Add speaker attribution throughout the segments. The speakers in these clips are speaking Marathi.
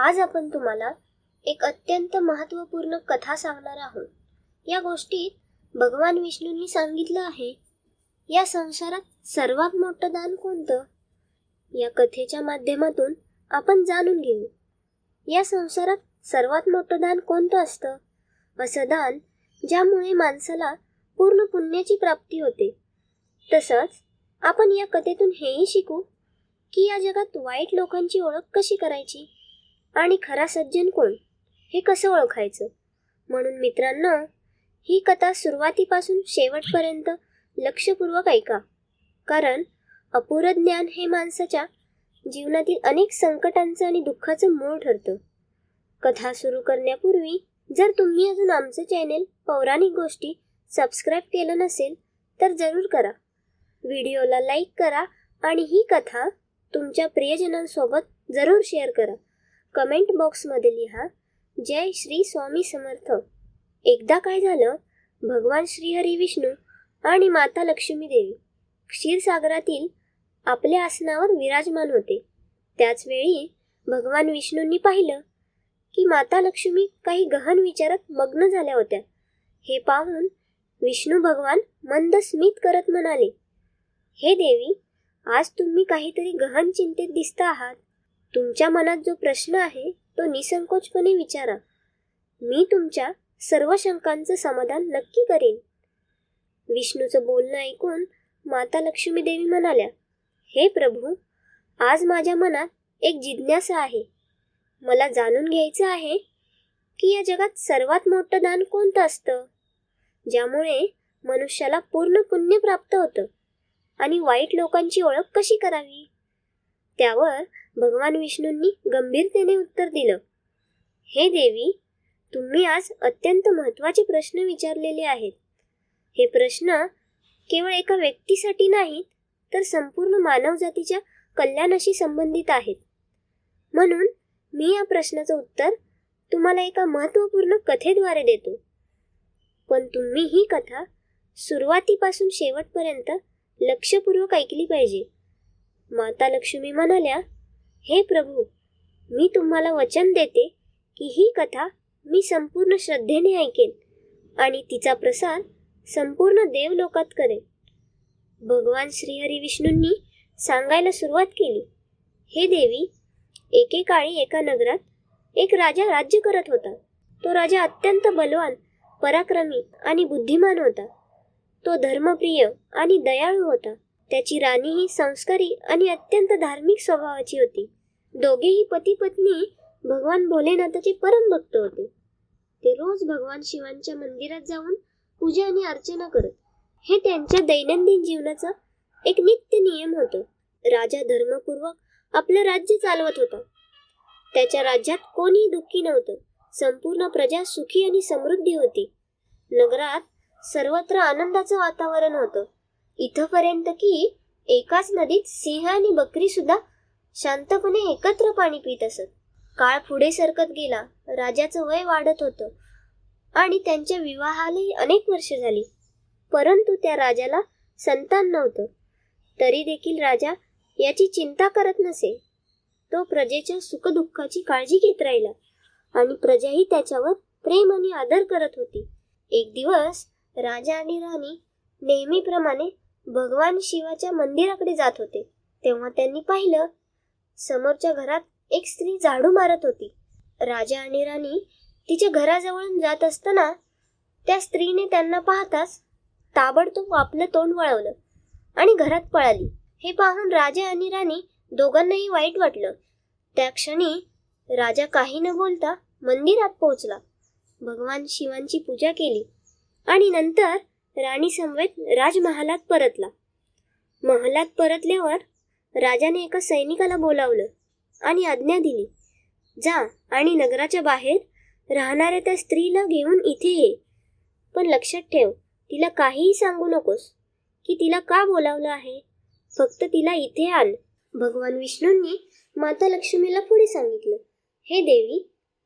Speaker 1: आज आपण तुम्हाला एक अत्यंत महत्त्वपूर्ण कथा सांगणार आहोत. या गोष्टीत भगवान विष्णूंनी सांगितलं आहे, या संसारात सर्वात मोठं दान कोणतं? या कथेच्या माध्यमातून आपण जाणून घेऊ. या संसारात सर्वात मोठं दान कोणतं असतं? असं दान ज्यामुळे माणसाला पूर्ण पुण्याची प्राप्ती होते. तसंच आपण या कथेतून हेही शिकू की या जगात वाईट लोकांची ओळख कशी करायची आणि खरा सज्जन कोण हे कसं ओळखायचं. म्हणून मित्रांनो, ही कथा सुरुवातीपासून शेवटपर्यंत लक्षपूर्वक ऐका, कारण अपुरं ज्ञान हे माणसाच्या जीवनातील अनेक संकटांचं आणि दुःखाचं मूळ ठरतं. कथा सुरू करण्यापूर्वी जर तुम्ही अजून आमचं चॅनेल पौराणिक गोष्टी सबस्क्राईब केलं नसेल तर जरूर करा. व्हिडिओला लाईक करा आणि ही कथा तुमच्या प्रियजनांसोबत जरूर शेअर करा. कमेंट बॉक्समध्ये लिहा, जय श्री स्वामी समर्थ. एकदा काय झालं, भगवान श्रीहरी विष्णू आणि माता लक्ष्मी देवी क्षीरसागरातील आपल्या आसनावर विराजमान होते. त्याच वेळी भगवान विष्णूंनी पाहिलं की माता लक्ष्मी काही गहन विचारात मग्न झाल्या होत्या. हे पाहून विष्णू भगवान मंद स्मित करत म्हणाले, हे देवी, आज तुम्ही काहीतरी गहन चिंतेत दिसता आहात. तुमच्या मनात जो प्रश्न आहे तो निसंकोचपणे विचारा. मी तुमच्या सर्व शंकांचं समाधान नक्की करेन. विष्णूचं बोलणं ऐकून माता लक्ष्मी देवी म्हणाल्या, हे प्रभू, आज माझ्या मनात एक जिज्ञासा आहे. मला जाणून घ्यायचं आहे की या जगात सर्वात मोठं दान कोणतं असतं, ज्यामुळे मनुष्याला पूर्ण पुण्य प्राप्त होतं आणि वाईट लोकांची ओळख कशी करावी. त्यावर भगवान विष्णूंनी गंभीरतेने उत्तर दिलं, हे देवी, तुम्ही आज अत्यंत महत्त्वाचे प्रश्न विचारलेले आहेत. हे प्रश्न केवळ एका व्यक्तीसाठी नाहीत, तर संपूर्ण मानवजातीच्या कल्याणाशी संबंधित आहेत. म्हणून मी या प्रश्नाचं उत्तर तुम्हाला एका महत्त्वपूर्ण कथेद्वारे देतो. पण तुम्ही ही कथा सुरुवातीपासून शेवटपर्यंत लक्षपूर्वक ऐकली पाहिजे. माता लक्ष्मी म्हणाल्या, हे प्रभू, मी तुम्हाला वचन देते की ही कथा मी संपूर्ण श्रद्धेने ऐकेन आणि तिचा प्रसार संपूर्ण देवलोकात करेन. भगवान श्रीहरी विष्णूंनी सांगायला सुरुवात केली, हे देवी, एकेकाळी एका नगरात एक राजा राज्य करत होता. तो राजा अत्यंत बलवान, पराक्रमी आणि बुद्धिमान होता. तो धर्मप्रिय आणि दयाळू होता. त्याची राणी ही संस्कारी आणि अत्यंत धार्मिक स्वभावाची होती. दोघेही पती पत्नी भगवान भोलेनाथाचे परम भक्त होते. ते रोज भगवान शिवांच्या मंदिरात जाऊन पूजा आणि अर्चना करत. हे त्यांच्या दैनंदिन जीवनाचा एक नित्य नियम होता. राजा धर्मपूर्वक आपलं राज्य चालवत होता. त्याच्या राज्यात कोणीही दुःखी नव्हतं. संपूर्ण प्रजा सुखी आणि समृद्धी होती. नगरात सर्वत्र आनंदाचं वातावरण होतं. इथपर्यंत की एकाच नदीत सिंह आणि बकरी सुद्धा शांतपणे एकत्र पाणी पित असत. काळ पुढे सरकत गेला. राजाचं वय वाढत होतं आणि त्यांच्या विवाहालाही अनेक वर्ष झाली. परंतु त्या राजाला संतान नव्हतं. तरी देखील राजा याची चिंता करत नसे. तो प्रजेच्या सुखदुःखाची काळजी घेत राहिला आणि प्रजाही त्याच्यावर प्रेम आणि आदर करत होती. एक दिवस राजा आणि राणी नेहमीप्रमाणे भगवान शिवाच्या मंदिराकडे जात होते. तेव्हा त्यांनी पाहिलं, समोरच्या घरात एक स्त्री झाडू मारत होती. राजा आणि राणी तिच्या घराजवळून जात असताना त्या स्त्रीने त्यांना पाहताच ताबडतोब आपलं तोंड वळवलं आणि घरात पळाली. हे पाहून राजा आणि राणी दोघांनाही वाईट वाटलं. त्या क्षणी राजा काही न बोलता मंदिरात पोहोचला, भगवान शिवांची पूजा केली आणि नंतर राणी समवेत राजमहालात परतला. महालात परतल्यावर राजाने एका सैनिकाला बोलावलं आणि आज्ञा दिली, जा आणि नगराच्या बाहेर राहणाऱ्या त्या स्त्रीला घेऊन इथे ये. पण लक्षात ठेव, तिला काहीही सांगू नकोस की तिला का बोलावलं आहे. फक्त तिला इथे आण. भगवान विष्णूंनी माता लक्ष्मीला पुढे सांगितलं, हे देवी,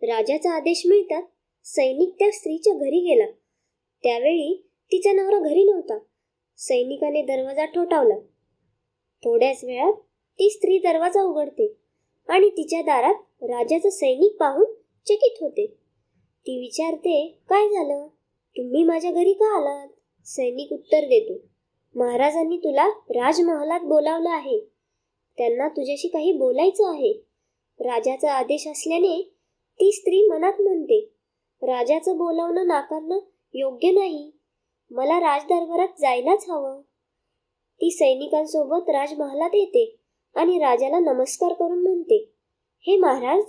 Speaker 1: राजाचा आदेश मिळताच सैनिक त्या स्त्रीच्या घरी गेला. त्यावेळी तिचा नवरा घरी नव्हता. सैनिकाने दरवाजा ठोठावला. थोड्याच वेळात ती स्त्री दरवाजा उघडते आणि तिच्या दारात राजाचा सैनिक पाहून चकित होते. ती विचारते, काय झालं? तुम्ही माझ्या घरी का आलात? सैनिक उत्तर देतो, महाराजांनी तुला राजमहालात बोलावलं आहे. त्यांना तुझ्याशी काही बोलायचं आहे. राजाचा आदेश असल्याने ती स्त्री मनात म्हणते, राजाचं बोलावणं नाकारणं योग्य नाही. मला राजदरबारात जायलाच हवं. ती सैनिकांसोबत राजमहालात येते आणि राजाला नमस्कार करून म्हणते, हे महाराज,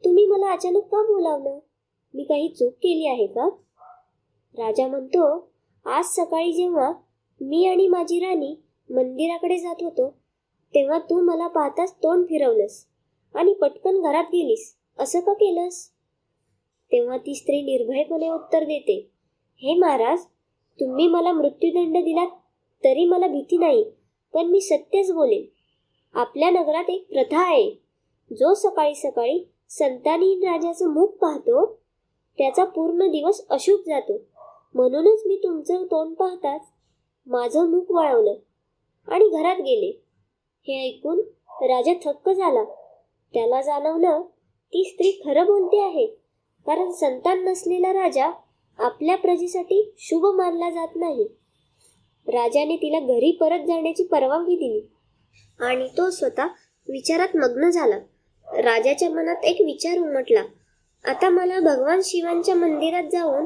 Speaker 1: तुम्ही मला अचानक का बोलावलं? मी काही चूक केली आहे का? राजा म्हणतो, आज सकाळी जेव्हा मी आणि माझी राणी मंदिराकडे जात होतो तेव्हा तू मला पाहताच तोंड फिरवलंस आणि पटकन घरात गेलीस. असं का केलंस? तेव्हा ती स्त्री निर्भयपणे उत्तर देते, हे महाराज, तुम्ही मला मृत्यूदंड दिलात तरी मला भीती नाही, पण मी सत्यच बोलेन. आपल्या नगरात एक प्रथा आहे, जो सकाळी सकाळी संतानहीन राजाचं मुख पाहतो त्याचा पूर्ण दिवस अशुभ जातो. म्हणूनच मी तुमचं तोंड पाहताच माझं मुख वळवलं आणि घरात गेले. हे ऐकून राजा थक्क झाला. त्याला जाणवलं ती स्त्री खरं बोलते आहे, कारण संतान नसलेला राजा आपल्या प्रजेसाठी शुभ मानला जात नाही. राजाने तिला घरी परत जाण्याची परवानगी दिली आणि तो स्वतः विचारात मग्न झाला. राजाच्या मनात एक विचार उमटला, आता मला भगवान शिवांच्या मंदिरात जाऊन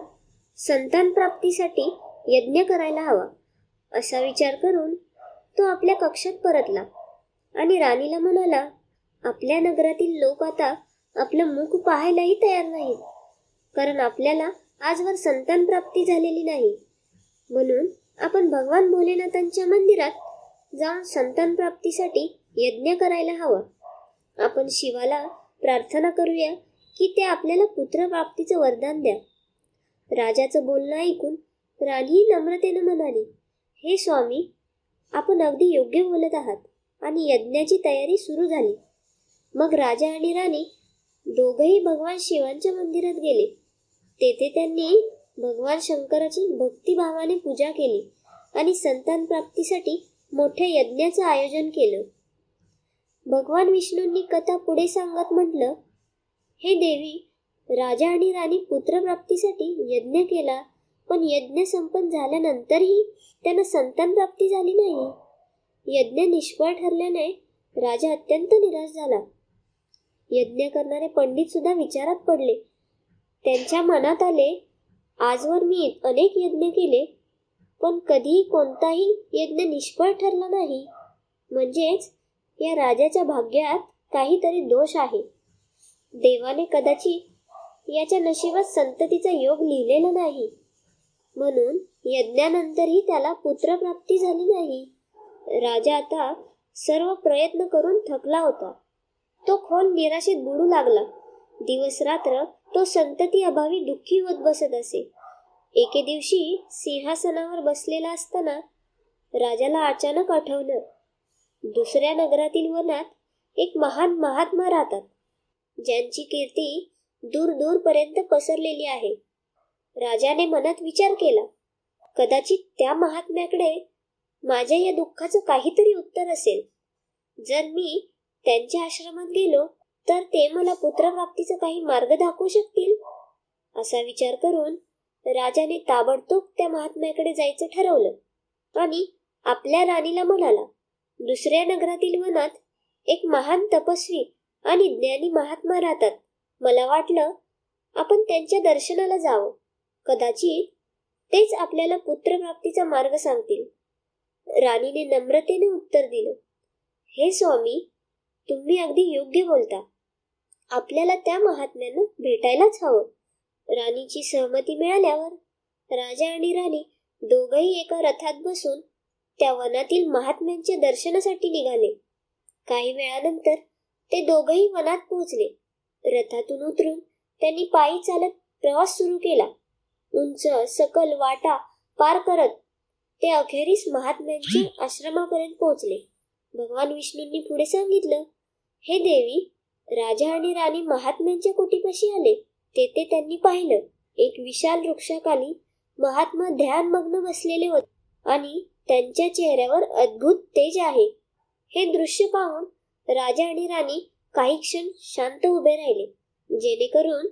Speaker 1: संतान प्राप्तीसाठी यज्ञ करायला हवा. असा विचार करून तो आपल्या कक्षात परतला आणि राणीला म्हणाला, आपल्या नगरातील लोक आता आपलं मुख पाहायलाही तयार नाहीत, कारण आपल्याला आजवर संतान प्राप्ती झालेली नाही. म्हणून आपण भगवान भोलेनाथांच्या मंदिरात जाऊन संतान प्राप्तीसाठी यज्ञ करायला हवा. आपण शिवाला प्रार्थना करूया की ते आपल्याला पुत्र प्राप्तीचं वरदान द्या. राजाचं बोलणं ऐकून राणी नम्रतेनं म्हणाली, हे स्वामी, आपण अगदी योग्य बोलत आहात. आणि यज्ञाची तयारी सुरू झाली. मग राजा आणि राणी दोघंही भगवान शिवांच्या मंदिरात गेले. तेथे त्यांनी भगवान शंकराची भक्तिभावाने पूजा केली आणि संतान प्राप्तीसाठी मोठ्या यज्ञाचं आयोजन केलं. भगवान विष्णूंनी कथा पुढे सांगत म्हटलं, हे देवी, राजा आणि राणी पुत्रप्राप्तीसाठी यज्ञ केला, पण यज्ञ संपन्न झाल्यानंतरही त्यांना संतान प्राप्ती झाली नाही. यज्ञ निष्फळ ठरल्याने राजा अत्यंत निराश झाला. यज्ञ करणारे पंडित सुद्धा विचारात पडले. त्यांच्या मनात आले, आजवर मी अनेक यज्ञ केले, पण कधीही कोणताही यज्ञ निष्फळ ठरला नाही. म्हणजेच या राजाच्या भाग्यात काहीतरी दोष आहे. देवाने कदाचित याच्या नशिबात संततीचा योग लिहिलेला नाही, म्हणून यज्ञानंतरही त्याला पुत्रप्राप्ती झाली नाही. राजा आता सर्व प्रयत्न करून थकला होता. तो खोल निराशेत बुडू लागला. दिवस रात्र तो संतती अभावी दुःखी होत बसत असे. एके दिवशी सिंहासनावर बसलेला असताना राजाला अचानक आठवलं, दुसऱ्या नगरातील वनात एक महान महात्मा राहतात, ज्यांची कीर्ती दूर दूरपर्यंत पसरलेली आहे. राजाने मनात विचार केला, कदाचित त्या महात्म्याकडे माझ्या या दुःखाचं काहीतरी उत्तर असेल. जर मी त्यांच्या आश्रमात गेलो तर ते मला पुत्रप्राप्तीचा काही मार्ग दाखवू शकतील. असा विचार करून राजाने ताबडतोब त्या महात्म्याकडे जायचं ठरवलं आणि आपल्या राणीला म्हणाला, दुसऱ्या नगरातील वनात एक महान तपस्वी आणि ज्ञानी महात्मा राहतात. मला वाटलं आपण त्यांच्या दर्शनाला जावं. कदाचित तेच आपल्याला पुत्रप्राप्तीचा मार्ग सांगतील. राणीने नम्रतेने उत्तर दिलं, हे स्वामी, तुम्ही अगदी योग्य बोलता. आपल्याला त्या महात्म्यांना भेटायलाच हवं. राणीची सहमती मिळाल्यावर राजा आणि राणी दोघंही एका रथात बसून त्या वनातील महात्म्यांच्या दर्शनासाठी निघाले. काही वेळानंतर ते दोघंही वनात पोहोचले. रथातून उतरून त्यांनी पायी चालत प्रवास सुरू केला. उंच सकल वाटा पार करत ते अखेरीस महात्म्यांच्या आश्रमापर्यंत पोहोचले. भगवान विष्णूंनी पुढे सांगितलं, हे देवी, राजा आणि राणी महात्म्यांच्या कुटीपाशी आले. तेथे त्यांनी पाहिलं, एक विशाल वृक्षाखाली महात्मा ध्यानमग्न बसलेले होते आणि त्यांच्या चेहऱ्यावर अद्भुत तेज आहे. हे दृश्य पाहून राजा आणि राणी काही क्षण शांत उभे राहिले, जेणेकरून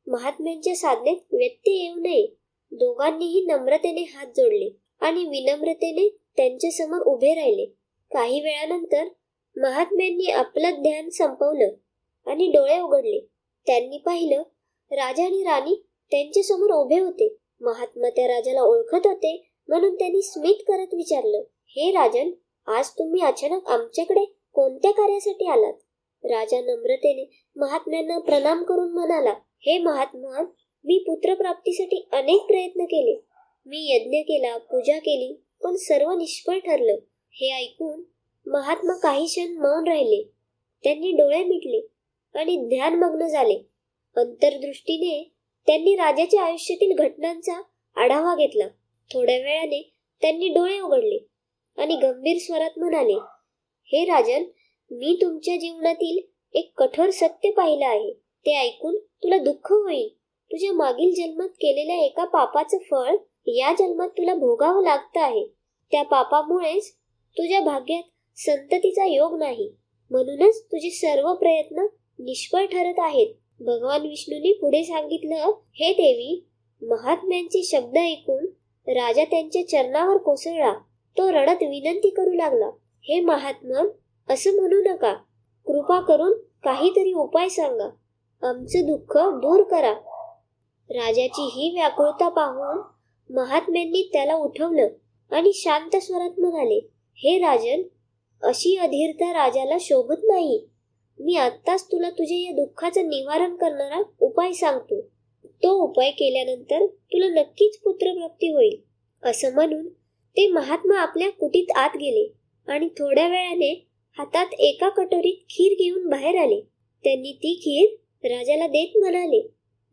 Speaker 1: महात्म्यांच्या साधनेत व्यत्यय येऊ नये. दोघांनीही नम्रतेने हात जोडले आणि विनम्रतेने त्यांच्या समोर उभे राहिले. काही वेळानंतर महात्म्यांनी आपलं ध्यान संपवलं आणि डोळे उघडले. त्यांनी पाहिलं, राजा आणि राणी त्यांच्या समोर उभे होते. महात्मा त्या राजाला ओळखत होते, म्हणून त्यांनी स्मित करत विचारलं, हे राजन, आज तुम्ही अचानक आमच्याकडे कोणत्या कार्यासाठी आलात? राजा नम्रतेने महात्म्यांना प्रणाम करून म्हणाला, हे महात्मा, मी पुत्रप्राप्तीसाठी अनेक प्रयत्न केले. मी यज्ञ केला, पूजा केली, पण सर्व निष्फळ ठरलं. हे ऐकून महात्मा काही क्षण मौन राहिले. त्यांनी डोळे मिटले आणि ध्यानमग्न झाले. अंतर्दृष्टीने त्यांनी राजाच्या आयुष्यातील घटनांचा आढावा घेतला. थोड्या वेळाने त्यांनी डोळे उघडले आणि गंभीर स्वरात म्हणाले, हे राजन, मी तुमच्या जीवनातील एक कठोर सत्य पाहिलं आहे. ते ऐकून तुला दुःख होईल. तुझ्या मागील जन्मात केलेल्या एका पापाचं फळ या जन्मात तुला भोगावं लागतं आहे. त्या पापामुळेच तुझ्या भाग्यात संततीचा योग नाही. म्हणूनच तुझे सर्व प्रयत्न निष्फळ ठरत आहेत. भगवान विष्णूंनी पुढे सांगितलं, हे देवी, महात्म्यांचे शब्द ऐकून राजा त्यांच्या चरणावर कोसळला. तो रडत विनंती करू लागला, हे महात्मा, असं म्हणू नका. कृपा करून काहीतरी उपाय सांगा. आमचं दुःख दूर करा. राजाची ही व्याकुळता पाहून महात्म्यांनी त्याला उठवलं आणि शांत स्वरात म्हणाले, हे राजन, अशी अधीरता राजाला शोभत नाही. मी आत्ताच तुला तुझ्या या दुःखाचं निवारण करणारा उपाय सांगतो. तो उपाय केल्यानंतर तुला नक्कीच पुत्रप्राप्ती होईल. असं म्हणून ते महात्मा आपल्या कुटीत आत गेले आणि थोड्या वेळाने हातात एका कटोरीत खीर घेऊन बाहेर आले. त्यांनी ती खीर राजाला देत म्हणाले,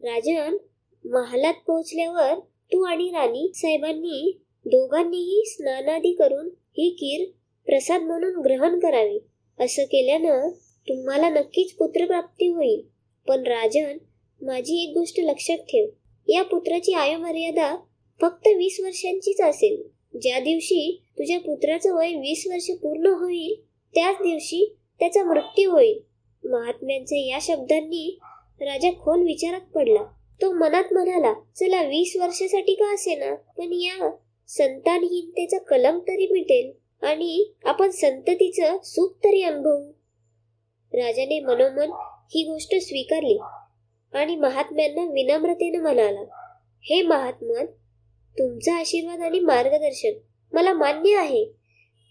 Speaker 1: राजन, महालात पोहोचल्यावर तू आणि राणी साहेबांनी दोघांनीही स्नानादी करून ही खीर प्रसाद म्हणून ग्रहण करावी. असं केल्यानं तुम्हाला नक्कीच पुत्रप्राप्ती होईल. पण राजन, माझी एक गोष्ट लक्षात ठेव. या पुत्राची आयुमर्यादा फक्त 20 वर्षांचीच असेल. ज्या दिवशी तुझ्या पुत्राचं वय 20 वर्ष पूर्ण होईल, त्याच दिवशी त्याचा मृत्यू होईल. महात्म्यांच्या या शब्दांनी राजा खोल विचारात पडला. तो मनात म्हणाला, चला 20 वर्षासाठी का असेना, पण या संतानहीनतेचा कलंक तरी मिटेल आणि आपण संततीचं सुख तरी अनुभवू. राजाने मनोमन ही गोष्ट स्वीकारली आणि महात्म्यांना विनम्रतेने म्हणाला, हे महात्मा, तुमचा आशीर्वाद आणि मार्गदर्शन मला मान्य आहे.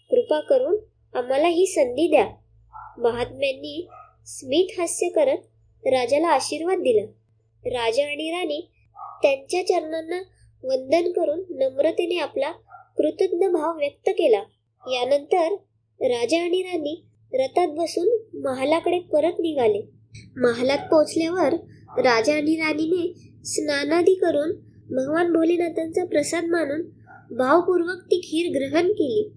Speaker 1: कृपा करून आम्हाला ही संधी द्या. महात्म्यांनी स्मित हास्य करत राजाला आशीर्वाद दिला. राजा आणि राणी त्यांच्या चरणांना वंदन करून नम्रतेने आपला कृतज्ञ भाव व्यक्त केला. यानंतर राजा आणि राणी रथात बसून महालाकडे परत निघाले. महालात पोहोचल्यावर राजा आणि राणीने स्नानादी करून भगवान भोलेनाथांचा प्रसाद मानून भावपूर्वक ती खीर ग्रहण केली.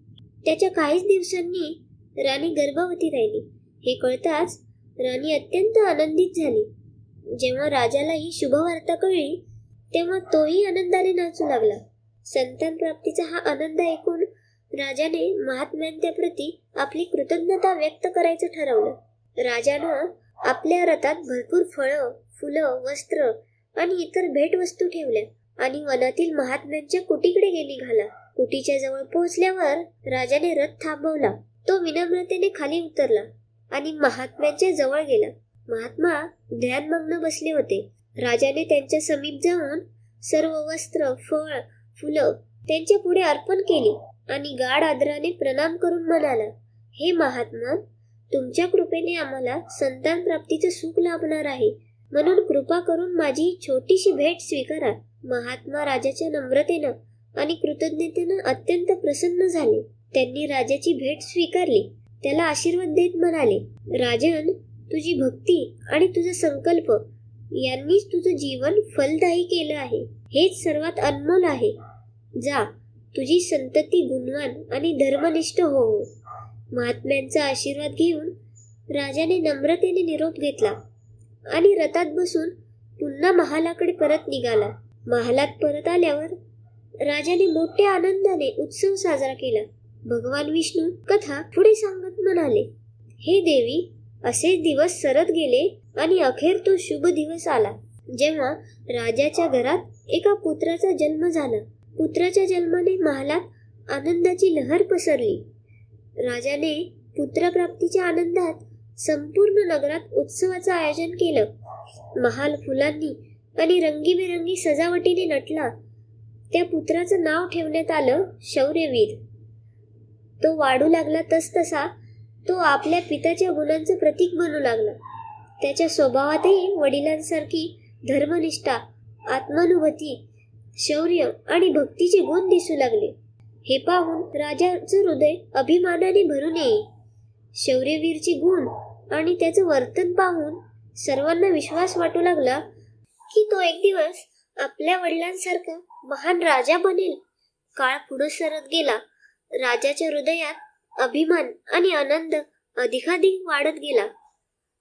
Speaker 1: त्याच्या काहीच दिवसांनी राणी गर्भवती राहिली. हे कळताच राणी अत्यंत आनंदित झाली. जेव्हा राजाला ही शुभवार्ता कळली, तेव्हा तोही आनंदाने नाचू लागला. संतान प्राप्तीचा हा आनंद ऐकून राजाने महात्म्यांच्या प्रती आपली कृतज्ञता व्यक्त करायचं ठरवलं. राजानं आपल्या रथात भरपूर फळं, फुलं, वस्त्र आणि इतर भेटवस्तू ठेवल्या आणि वनातील महात्म्यांच्या कुटीकडे निघाला. कुटीच्या जवळ पोहोचल्यावर राजाने रथ थांबवला. तो विनम्रतेने खाली उतरला आणि महात्म्यांच्या जवळ गेला. महात्मा ध्यानमग्न बसले होते. राजाने त्यांच्या समीप जाऊन सर्व वस्त्र, फळ, फुलं त्यांच्या पुढे अर्पण केली आणि गाढ आदराने प्रणाम करून म्हणाला, हे महात्मा, तुमच्या कृपेने आम्हाला संतान प्राप्तीचं सुख लाभणार आहे. म्हणून कृपा करून माझी ही छोटीशी भेट स्वीकारा. महात्मा राजाच्या नम्रतेनं आणि कृतज्ञतेनं अत्यंत प्रसन्न झाले. त्यांनी राजाची भेट स्वीकारली. त्याला आशीर्वाद देत म्हणाले, राजन, तुझी भक्ती आणि तुझा संकल्प यांनीच तुझं जीवन फलदायी केलं आहे. हेच सर्वात अनमोल आहे. जा, तुझी संतती गुणवान आणि धर्मनिष्ठ हो. महात्म्यांचा आशीर्वाद घेऊन राजाने नम्रतेने निरोप घेतला आणि रथात बसून पुन्हा महालाकडे परत निघाला. महालात परत आल्यावर राजाने मोठ्या आनंदाने उत्सव साजरा केला. भगवान विष्णू कथा पुढे सांगत म्हणाले, हे देवी, असे दिवस सरत गेले आणि अखेर तो शुभ दिवस आला जेव्हा राजाच्या घरात एका पुत्राचा जन्म झाला. पुत्राच्या जन्माने महालात आनंदाची लहर पसरली. राजाने पुत्रप्राप्तीच्या आनंदात संपूर्ण नगरात उत्सवाचं आयोजन केलं. महाल फुलांनी आणि रंगीबेरंगी सजावटीने नटला. त्या पुत्राचं नाव ठेवण्यात आलं शौर्यवीर. तो वाढू लागला तसतसा तो आपल्या पित्याच्या गुणांचं प्रतीक बनू लागला. त्याच्या स्वभावातही वडिलांसारखी धर्मनिष्ठा, आत्मानुभूती, शौर्य आणि भक्तीचे गुण दिसू लागले. हे पाहून राजाचं हृदय अभिमानाने भरून येई. शौर्यवीरचे गुण आणि त्याचं वर्तन पाहून सर्वांना विश्वास वाटू लागला की तो एक दिवस आपल्या वडिलांसारखा महान राजा बनेल. काळ पुढे सरत गेला. राजाच्या हृदयात अभिमान आणि आनंद अधिकाधिक वाढत गेला.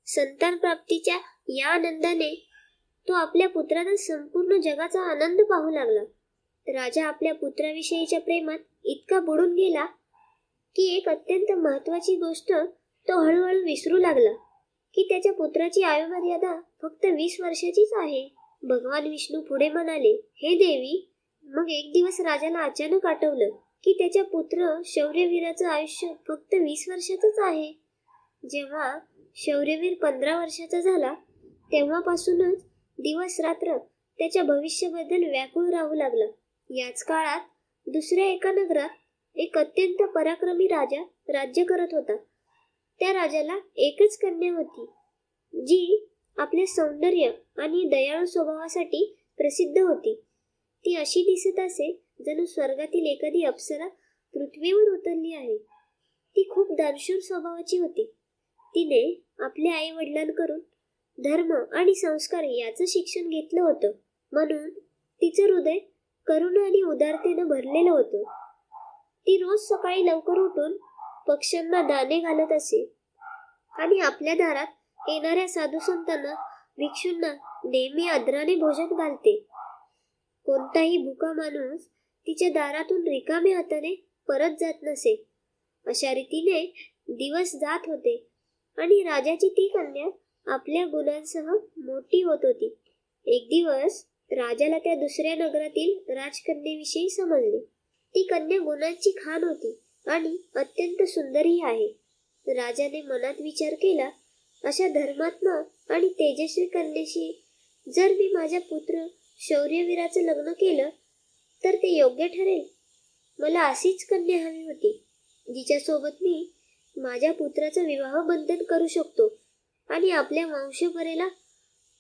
Speaker 1: संतान प्राप्तीच्या या आनंदाने तो आपल्या पुत्राला संपूर्ण जगाचा आनंद पाहू लागला. राजा आपल्या पुत्राविषयीच्या प्रेमात इतका बुडून गेला की एक अत्यंत महत्वाची गोष्ट तो हळूहळू विसरू लागला की त्याच्या पुत्राची आयुर्मर्यादा फक्त 20 वर्षाचीच आहे. भगवान विष्णू पुढे म्हणाले, हे देवी, मग एक दिवस राजाला अचानक आठवलं की त्याच्या पुत्र शौर्यवीराचं आयुष्य फक्त 20 वर्षाचंच आहे. जेव्हा शौर्यवीर 15 वर्षाचा झाला तेव्हापासूनच दिवस रात्र त्याच्या भविष्याबद्दल व्याकुळ राहू लागला. याच काळात दुसऱ्या एका नगरात एक अत्यंत पराक्रमी राजा राज्य करत होता. त्या राजाला एकच कन्या होती जी आपल्या सौंदर्य आणि दयाळू स्वभावासाठी प्रसिद्ध होती. ती अशी दिसत असे जणू स्वर्गातील एखादी अप्सरा पृथ्वीवर उतरली आहे. ती खूप दानशूर स्वभावाची होती. तिने आपल्या आई वडिलांकडून धर्म आणि संस्कार याचं शिक्षण घेतलं होतं, म्हणून तिचं हृदय करुणा आणि उदारतेनं भरलेलं होतं. ती रोज सकाळी लवकर उठून पक्ष्यांना दाणे घालत असे आणि आपल्या दारात येणाऱ्या साधू संतांना, भिक्षूंना नेहमी आदराने भोजन घालते. कोणताही भुका माणूस तिच्या दारातून रिकाम्या हाताने परत जात नसे. अशा रीतीने दिवस जात होते आणि राजाची ती कन्या आपल्या गुणांसह मोठी होत होती. एक दिवस राजाला त्या दुसऱ्या नगरातील राजकन्येविषयी समजले. ती कन्या गुणांची खान होती आणि अत्यंत सुंदरही आहे. राजाने मनात विचार केला, अशा धर्मात्मा आणि तेजस्वी कन्येशी जर मी माझ्या पुत्र शौर्यवीराचं लग्न केलं तर ते योग्य ठरेल. मला अशीच कन्या हवी होती जिच्यासोबत मी माझ्या पुत्राचं विवाह बंधन करू शकतो आणि आपल्या वंशपरेला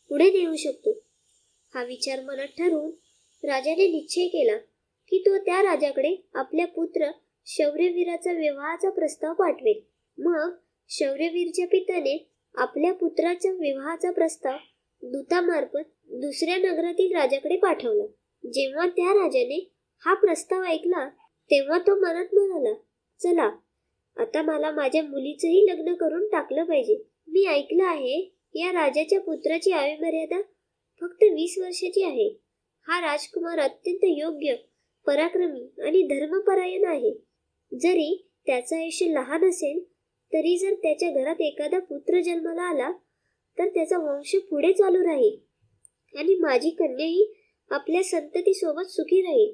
Speaker 1: पुढे नेऊ शकतो. हा विचार मनात ठरवून राजाने निश्चय केला की तो त्या राजाकडे आपल्या पुत्र शौर्यवीराचा विवाहाचा प्रस्ताव पाठवेल. मग शौर्यवीरच्या पित्याने आपल्या पुत्राच्या विवाहाचा प्रस्ताव दूतामार्फत दुसऱ्या नगरातील राजाकडे पाठवला. जेव्हा त्या राजाने हा प्रस्ताव ऐकला तेव्हा तो मनात म्हणाला, चला आता मला माझ्या मुलीचंही लग्न करून टाकलं पाहिजे. मी ऐकलं आहे या राजाच्या पुत्राची आयुर्मर्यादा फक्त 20 वर्षाची आहे. हा राजकुमार अत्यंत योग्य, पराक्रमी आणि धर्मपरायण आहे. जरी त्याचं आयुष्य लहान असेल तरी जर त्याच्या घरात एखादा पुत्र जन्माला आला तर त्याचा वंश पुढे चालू राहील आणि माझी कन्याही आपल्या संततीसोबत सुखी राहील.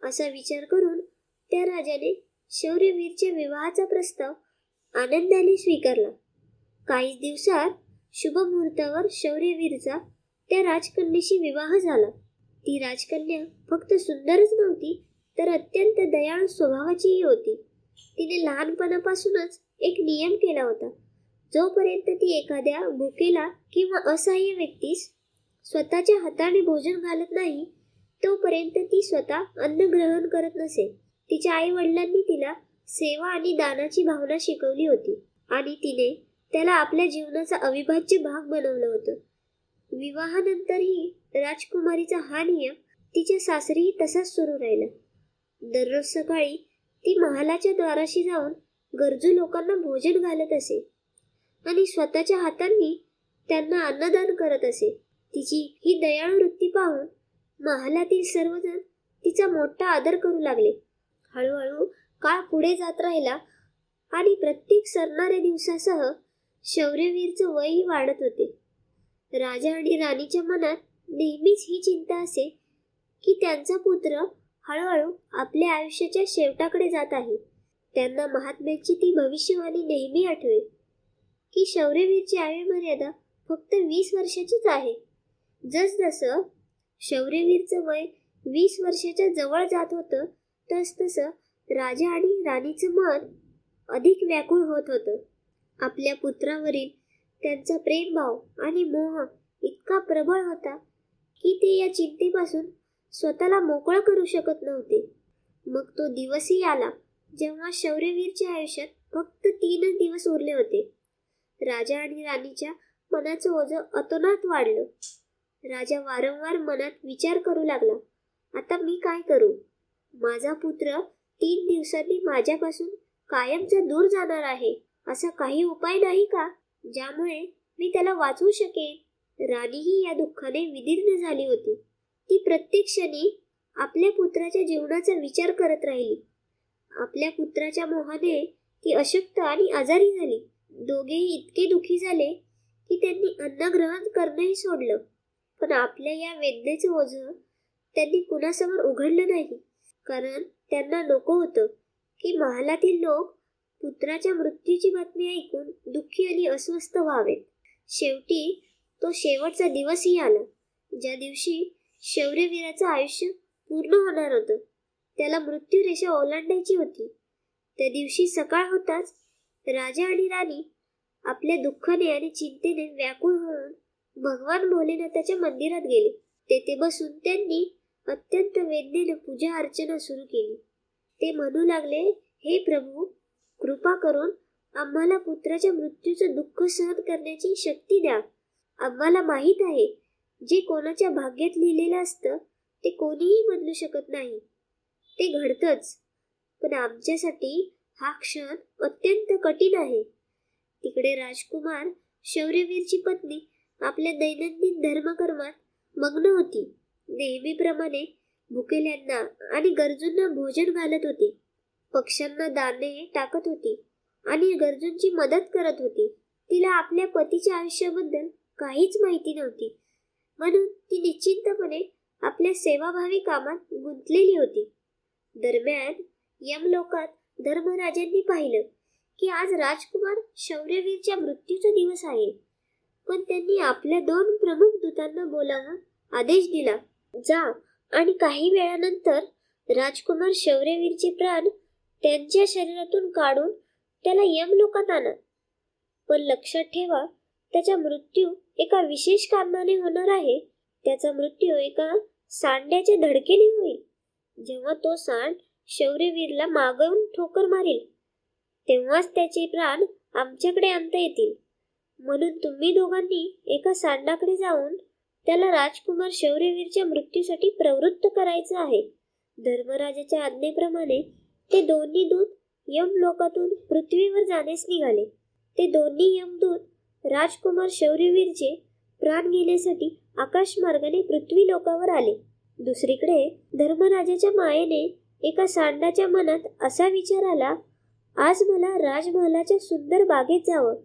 Speaker 1: असा विचार करून त्या राजाने शौर्यवीरच्या विवाहाचा प्रस्ताव आनंदाने स्वीकारला. काही दिवसात शुभ मुहूर्तावर शौर्यवीरचा त्या राजकन्येशी विवाह झाला. ती राजकन्या फक्त सुंदरच नव्हती तर अत्यंत दयाळू स्वभावाचीही होती. तिने लहानपणापासूनच एक नियम केला होता, जोपर्यंत ती एखाद्या भुकेला किंवा असहाय्य व्यक्तीस स्वतःच्या हाताने भोजन घालत नाही तोपर्यंत ती स्वतः अन्न ग्रहण करत नसे. तिच्या आई वडिलांनी तिला सेवा आणि दानाची भावना शिकवली होती आणि तिने त्याला आपल्या जीवनाचा अविभाज्य भाग बनवलं होतं. विवाहानंतरही राजकुमारीचा हा नियम तिच्या सासरीही तसाच सुरू राहिला. दररोज सकाळी ती महालाच्या दाराशी जाऊन गरजू लोकांना भोजन घालत असे आणि स्वतःच्या हातांनी त्यांना अन्नदान करत असे. तिची ही दयाळू वृत्ती पाहून महालातील सर्वजण तिचा मोठा आदर करू लागले. हळूहळू काळ पुढे जात राहिला आणि प्रत्येक सरणाऱ्या दिवसासह शौर्यवीरचं वयही वाढत होते. राजा आणि राणीच्या मनात नेहमीच ही चिंता असे की त्यांचा पुत्र हळूहळू आपल्या आयुष्याच्या शेवटाकडे जात आहे. त्यांना महात्म्याची ती भविष्यवाणी नेहमी आठवे की शौर्यवीरची आयुर्मर्यादा फक्त 20 वर्षाचीच आहे. जसजसं शौर्यवीरचं वय 20 वर्षाच्या जवळ जात होतं तसतसं राजा आणि राणीचं मन अधिक व्याकुळ होत होतं. आपल्या पुत्रावरील त्यांचा प्रेमभाव आणि मोह इतका प्रबळ होता की ते या चिंतेपासून स्वतःला मोकळं करू शकत नव्हते. मग तो दिवसही आला जेव्हा शौर्यवीरच्या आयुष्यात फक्त 3 दिवस उरले होते. राजा आणि राणीच्या मनाचं ओझं अतोनात वाढलं. राजा वारंवार मनात विचार करू लागला, आता मी काय करू? माझा पुत्र 3 दिवसांनी माझ्यापासून कायमचा दूर जाणार आहे. असा काही उपाय नाही का ज्यामुळे मी त्याला वाचवू शकेन? राणीही या दुःखाने विदीर्ण झाली होती. ती प्रत्येक क्षणी आपल्या पुत्राच्या जीवनाचा विचार करत राहिली. आपल्या पुत्राच्या मोहाने ती अशक्त आणि आजारी झाली. दोघेही इतके दुःखी झाले की त्यांनी अन्न ग्रहण करणंही सोडलं. पण आपल्या या वेदनेचं ओझं त्यांनी कुणासमोर उघडलं नाही, कारण त्यांना नको होतं की महालातील लोक पुत्राच्या मृत्यूची बातमी ऐकून दुःखी आणि अस्वस्थ व्हावेत. शेवटी तो शेवटचा दिवसही आला, ज्या दिवशी शौर्यवीराचं आयुष्य पूर्ण होणार होतं. त्याला मृत्यू रेषा ओलांडायची होती. त्या दिवशी सकाळ होताच राजा आणि राणी आपल्या दुःखाने आणि चिंतेने व्याकुळ होऊन भगवान भोलेनाथाच्या मंदिरात गेले. तेथे बसून त्यांनी अत्यंत वेदनेने पूजा अर्चना सुरू केली. ते म्हणू लागले, हे प्रभू, कृपा करून आम्हाला पुत्राच्या मृत्यूचं दुःख सहन करण्याची शक्ती द्या. आम्हाला माहीत आहे जे कोणाच्या भाग्यात लिहिलेलं असतं ते कोणीही बदलू शकत नाही. ते घडतंच, पण आमच्यासाठी हा क्षण अत्यंत कठीण आहे. तिकडे राजकुमार शौर्यवीरची पत्नी आपल्या दैनंदिन धर्मकर्मात मग्न होती. नेहमीप्रमाणे भुकेल्यांना आणि गरजूंना भोजन घालत होती, पक्ष्यांना दाणे टाकत होती आणि गरजूंची मदत करत होती. तिला आपल्या पतीच्या आयुष्याबद्दल काहीच माहिती नव्हती, म्हणून ती निश्चिंतपणे आपल्या सेवाभावी कामात गुंतलेली होती. दरम्यान यमलोकात धर्मराजांनी पाहिलं की आज राजकुमार शौर्यवीरच्या मृत्यूचा दिवस आहे. पण त्यांनी आपल्या 2 प्रमुख दूतांना बोलावून आदेश दिला, जा आणि काही वेळानंतर राजकुमार शौर्यवीरचे प्राण त्यांच्या शरीरातून काढून त्याला यमलोकात आणा. पण लक्षात ठेवा, त्याचा मृत्यू एका विशेष कारणाने होणार आहे. त्याचा मृत्यू एका सांड्याच्या धडकेने होईल. जेव्हा तो सांड शौर्यवीरला मागून ठोकर मारेल तेव्हाच त्याचे प्राण आमच्याकडे आणता येतील. म्हणून तुम्ही दोघांनी एका सांडाकडे जाऊन त्याला राजकुमार शौर्यवीरच्या मृत्यूसाठी प्रवृत्त करायचं आहे. धर्मराजाच्या आज्ञेप्रमाणे ते दोन्ही दूत यमलोकातून पृथ्वीवर जाण्यास निघाले. ते दोन्ही यमदूत राजकुमार शौर्यवीरचे प्राण घेण्यासाठी आकाशमार्गाने पृथ्वी लोकावर आले. दुसरीकडे धर्मराजाच्या मायेने एका सांडाच्या मनात असा विचार आला, आज मला राजमहालाच्या सुंदर बागेत जावं,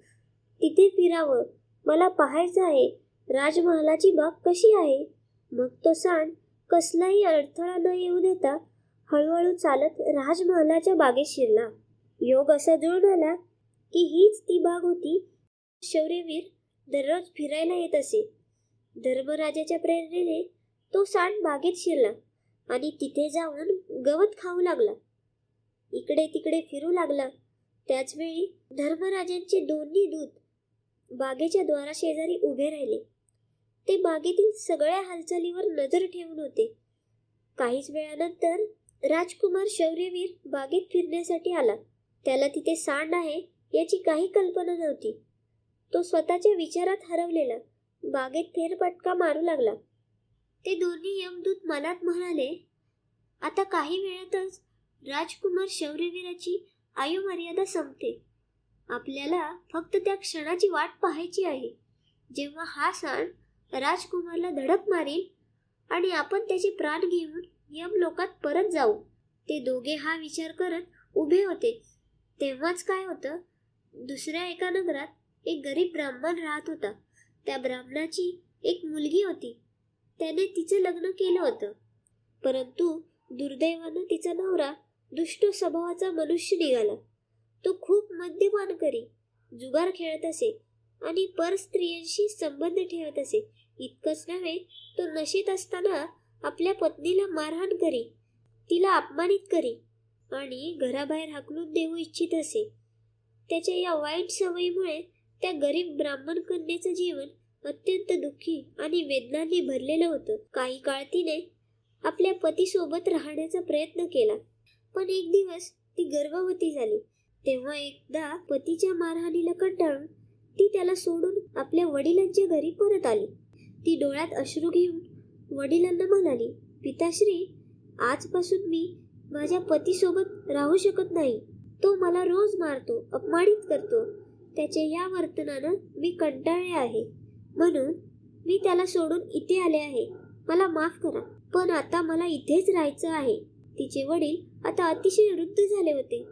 Speaker 1: तिथे फिरावं, मला पाहायचं आहे राजमहालाची बाग कशी आहे. मग तो सांड कसलाही अडथळा न येऊ देता हळूहळू चालत राजमहालाच्या बागेत शिरला. योग असा जुळून आला की हीच ती बाग होती. शौर्यवीर दररोज फिरायला येत असे. धर्मराजाच्या प्रेरणेने तो सांड बागेत शिरला आणि तिथे जाऊन गवत खाऊ लागला. इकडे तिकडे फिरू लागला. त्याचवेळी धर्मराजांचे दोन्ही दूत बागेच्या द्वाराशेजारी उभे राहिले. ते बागेतील सगळ्या हालचालीवर नजर ठेवून होते. काहीच वेळानंतर राजकुमार शौर्यवीर बागेत फिरण्यासाठी आला. त्याला तिथे सांड आहे याची काही कल्पना नव्हती. तो स्वतःच्या विचारात हरवलेला बागेत फेरफटका मारू लागला. ते दोन्ही यमदूत मनात म्हणाले, आता काही वेळातच राजकुमार शौर्यवीराची आयुमर्यादा संपते. आपल्याला फक्त त्या क्षणाची वाट पाहायची आहे जेव्हा हा सांड राजकुमारला धडक मारेल आणि आपण त्याचे प्राण घेऊन यमलोकात परत जाऊ. ते दोघे हा विचार करत उभे होते. तेव्हाच काय होतं, दुसऱ्या एका नगरात एक गरीब ब्राह्मण राहत होता. त्या ब्राह्मणाची एक मुलगी होती. त्याने तिचं लग्न केलं होतं, परंतु दुर्दैवानं तिचा नवरा दुष्ट स्वभावाचा मनुष्य निघाला. तो खूप मद्यपान करी, जुगार खेळत असे आणि परस्त्रियांशी संबंध ठेवत असे. इतकंच नव्हे, तो नशेत असताना आपल्या पत्नीला मारहाण करी, तिला अपमानित करी आणि घराबाहेर हाकलून देऊ इच्छित असे. त्याच्या या वाईट सवयीमुळे त्या गरीब ब्राह्मण कन्येचं जीवन अत्यंत दुःखी आणि वेदनांनी भरलेलं होतं. काही काळ तिने आपल्या पतीसोबत राहण्याचा प्रयत्न केला, पण एक दिवस ती गर्भवती झाली. तेव्हा एकदा पतीच्या मारहाणीला कंटाळून ती त्याला सोडून आपल्या वडिलांच्या घरी परत आली. ती डोळ्यात अश्रू घेऊन वडिलांना म्हणाली, पिताश्री, आजपासून मी माझ्या पतीसोबत राहू शकत नाही. तो मला रोज मारतो, अपमानित करतो. त्याच्या या वर्तनानं मी कंटाळले आहे, म्हणून मी त्याला सोडून इथे आले आहे. मला माफ करा, पण आता मला इथेच राहायचं आहे. तिचे वडील आता अतिशय वृद्ध झाले होते.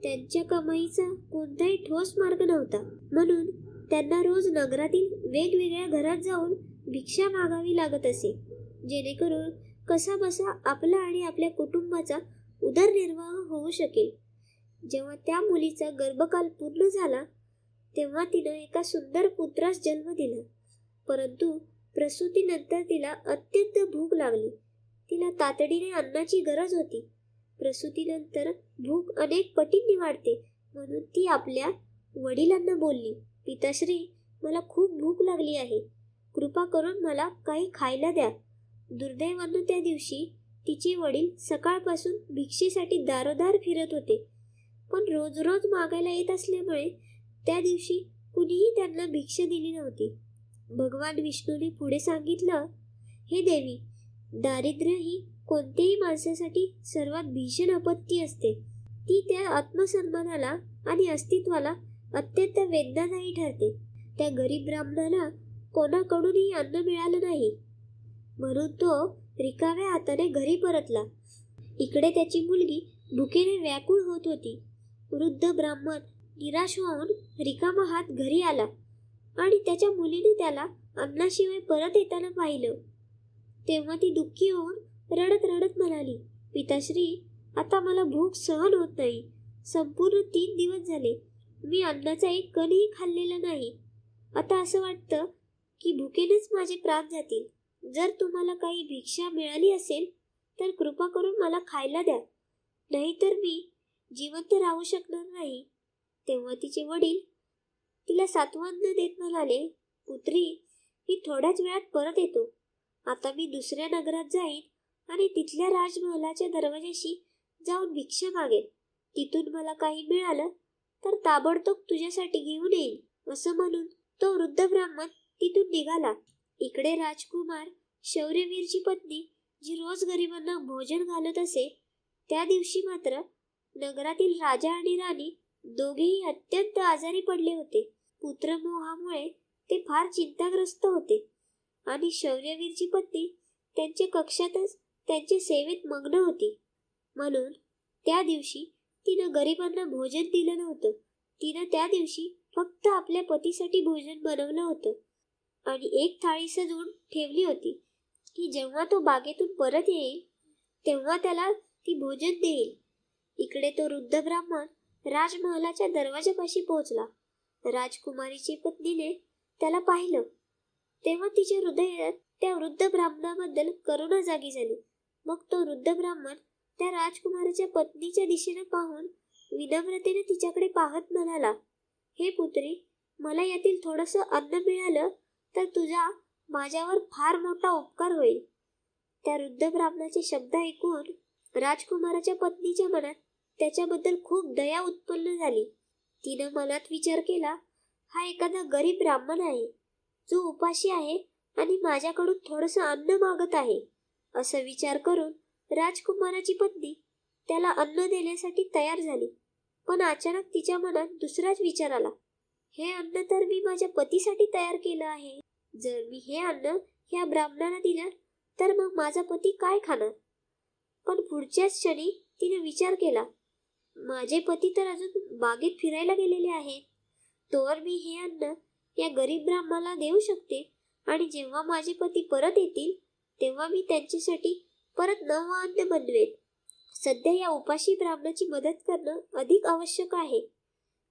Speaker 1: त्यांच्या कमाईचा कोणताही ठोस मार्ग नव्हता, म्हणून त्यांना रोज नगरातील वेगवेगळ्या घरात जाऊन भिक्षा मागावी लागत असे, जेणेकरून कसाबसा आपला आणि आपल्या कुटुंबाचा उदरनिर्वाह होऊ शकेल. जेव्हा त्या मुलीचा गर्भकाल पूर्ण झाला, तेव्हा तिनं एका सुंदर पुत्रास जन्म दिला. परंतु प्रसूतीनंतर तिला अत्यंत भूक लागली. तिला तातडीने अन्नाची गरज होती. प्रसूतीनंतर भूक अनेक पटींनी वाढते, म्हणून ती आपल्या वडिलांना बोलली, पिताश्री, मला खूप भूक लागली आहे. कृपा करून मला काही खायला द्या. दुर्दैवानं त्या दिवशी तिचे वडील सकाळपासून भिक्षेसाठी दारोदार फिरत होते, पण रोज रोज मागायला येत असल्यामुळे त्या दिवशी कुणीही त्यांना भिक्षा दिली नव्हती. भगवान विष्णूने पुढे सांगितलं, हे देवी, दारिद्र्य ही कोणत्याही माणसासाठी सर्वात भीषण आपत्ती असते. ती त्या आत्मसन्मानाला आणि अस्तित्वाला अत्यंत वेदनादायी ठरते. त्या गरीब ब्राह्मणाला कोणाकडूनही अन्न मिळालं नाही, म्हणून तो रिकाम्या हाताने घरी परतला. इकडे त्याची मुलगी भुकेने व्याकुळ होत होती. वृद्ध ब्राह्मण निराश होऊन रिकामा हात घरी आला आणि त्याच्या मुलीने त्याला अन्नाशिवाय परत येताना पाहिलं. तेव्हा ती दुःखी होऊन रडत रडत म्हणाली, पिताश्री, आता मला भूक सहन होत नाही. संपूर्ण 3 दिवस झाले मी अन्नाचा एक कणही खाल्लेला नाही. आता असं वाटतं की भुकेनेच माझे प्राण जातील. जर तुम्हाला काही भिक्षा मिळाली असेल तर कृपा करून मला खायला द्या, नाहीतर मी जिवंत राहू शकणार नाही. तेव्हा तिचे वडील तिला सांत्वन देत म्हणाले, पुत्री, मी थोड्याच वेळात परत येतो. आता मी दुसऱ्या नगरात जाईन आणि तिथल्या राजमहालाच्या दरवाजाशी जाऊन भिक्षा मागेन. तिथून मला काही मिळालं तर ताबडतोब तुझ्यासाठी घेऊन येईल. असं म्हणून तो वृद्ध ब्राह्मण तिथून निघाला. इकडे राजकुमार शौर्यवीरची पत्नी, जी रोज गरिबांना भोजन घालत असे, त्या दिवशी मात्र नगरातील राजा आणि राणी दोघेही अत्यंत आजारी पडले होते. पुत्रमोहामुळे ते फार चिंताग्रस्त होते आणि शौर्यवीरची पत्नी त्यांच्या कक्षातच त्यांच्या सेवेत मग्न होती. म्हणून त्या दिवशी तिनं गरिबांना भोजन दिलं नव्हतं. तिनं त्या दिवशी फक्त आपल्या पतीसाठी भोजन बनवलं होतं आणि एक थाळी सजवून ठेवली होती की जेव्हा तो बागेतून परत येईल तेव्हा त्याला ती भोजन देईल. इकडे तो वृद्ध ब्राह्मण राजमहालाच्या दरवाजापाशी पोहोचला. राजकुमारीची पत्नीने त्याला पाहिलं तेव्हा तिच्या हृदयात त्या वृद्ध ब्राह्मणाबद्दल करुणा जागी झाली. मग तो वृद्ध ब्राह्मण त्या राजकुमाराच्या पत्नीच्या दिशेने पाहून विनम्रतेने तिच्याकडे पाहत म्हणाला, हे पुत्री, मला यातील थोडंसं अन्न मिळालं तर तुझा माझ्यावर फार मोठा उपकार होईल. त्या वृद्ध ब्राह्मणाचे शब्द ऐकून राजकुमाराच्या पत्नीच्या मनात त्याच्याबद्दल खूप दया उत्पन्न झाली. तिनं मनात विचार केला, हा एखादा गरीब ब्राह्मण आहे जो उपाशी आहे आणि माझ्याकडून थोडंसं अन्न मागत आहे. असं विचार करून राजकुमाराची पत्नी त्याला अन्न देण्यासाठी तयार झाली. पण अचानक तिच्या मनात दुसराच विचार आला, हे अन्न तर मी माझ्या पतीसाठी तयार केलं आहे. जर मी हे अन्न ह्या ब्राह्मणाला दिलं तर मग माझा पती काय खाणार? पण पुढच्याच क्षणी तिने विचार केला, माझे पती तर अजून बागेत फिरायला गेलेले आहेत. तोवर मी हे अन्न या गरीब ब्राह्मणाला देऊ शकते आणि जेव्हा माझे पती परत येतील तेव्हा मी त्यांच्यासाठी परत नवं अन्न बनवेन. सध्या या उपाशी ब्राह्मणाची मदत करणं अधिक आवश्यक आहे.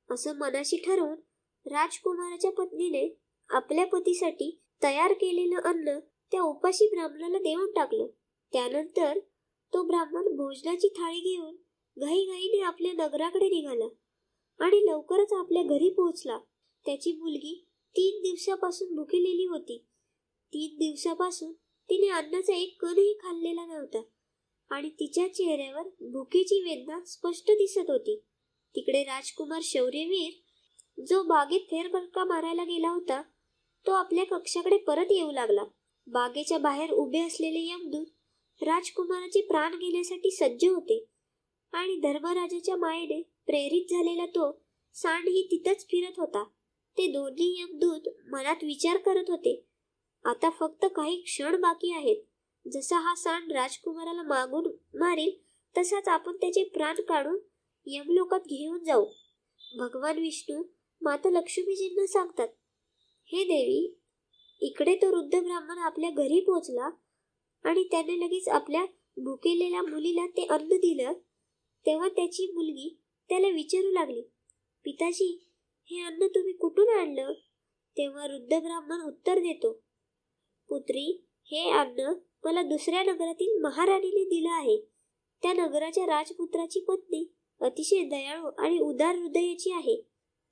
Speaker 1: असं मनाशी ठरवून राजकुमाराच्या पत्नीने आपल्या पतीसाठी तयार केलेलं अन्न त्या उपाशी ब्राह्मणाला देऊन टाकलं. त्यानंतर तो ब्राह्मण भोजनाची थाळी घेऊन घाईघाईने आपल्या नगराकडे निघाला आणि लवकरच आपल्या घरी पोहोचला. त्याची मुलगी 3 दिवसापासून भुकेलेली होती. 3 दिवसापासून तिने अन्नाचा एक कणही खाल्लेला नव्हता आणि तिच्या चेहऱ्यावर भुकेची वेदना स्पष्ट दिसत होती. तिकडे राजकुमार शौर्यवीर जो बागेत फेरफटका मारायला गेला होता तो आपल्या कक्षाकडे परत येऊ लागला. बागेच्या बाहेर उभे असलेले यमदूत राजकुमाराचे प्राण घेण्यासाठी सज्ज होते आणि धर्मराजाच्या मायेने प्रेरित झालेला तो सांडही तिथंच फिरत होता. ते दोन्ही यमदूत मनात विचार करत होते, आता फक्त काही क्षण बाकी आहेत. जसा हा सांड राजकुमाराला मागून मारेल तसाच आपण त्याचे प्राण काढून यमलोकात घेऊन जाऊ. भगवान विष्णू माता लक्ष्मीजींना सांगतात, हे देवी, इकडे तो वृद्ध ब्राह्मण आपल्या घरी पोहोचला आणि त्याने लगेच आपल्या भुकेलेल्या मुलीला ते अन्न दिलं. तेव्हा त्याची मुलगी त्याला विचारू लागली, पिताजी, हे अन्न तुम्ही कुठून आणलं? तेव्हा वृद्ध ब्राह्मण उत्तर देतो, पुत्री, हे अन्न मला दुसऱ्या नगरातील महाराणीने दिलं आहे. त्या नगराच्या राजपुत्राची पत्नी अतिशय दयाळू आणि उदार हृदयाची आहे.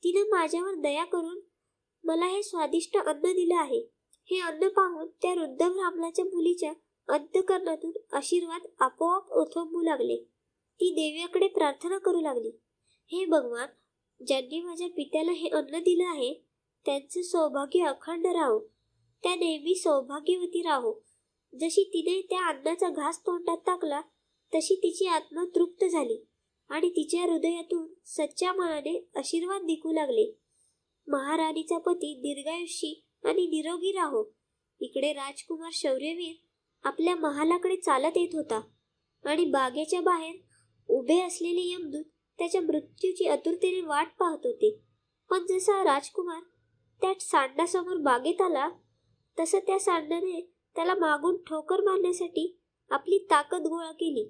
Speaker 1: तिनं माझ्यावर दया करून मला हे स्वादिष्ट अन्न दिलं आहे. हे अन्न पाहून त्या वृद्ध ब्राह्मणाच्या मुलीच्या अंतःकरणातून आशीर्वाद आपोआप ओथंबू लागले. ती देवीकडे प्रार्थना करू लागली, हे भगवान, ज्यांनी माझ्या पित्याला हे अन्न दिलं आहे त्यांचं सौभाग्य अखंड राहो. त्या नेहमी सौभाग्यवती राहो. जशी तिने त्या अन्नाचा घास तोंडात टाकला तशी तिची आत्मा तृप्त झाली आणि तिच्या हृदयातून सच्च्या मनाने आशीर्वाद निघू लागले. महाराणीचा पती दीर्घायुषी आणि निरोगी राहो. इकडे राजकुमार शौर्यवीर आपल्या महालाकडे चालत येत होता आणि बागेच्या बाहेर उभे असलेले यमदूत त्याच्या मृत्यूची आतुरतेने वाट पाहत होते. पण जसा राजकुमार त्या सांडासमोर बागेत आला तसं त्या सांडाने त्याला मागून ठोकर मारण्यासाठी आपली ताकद गोळा केली.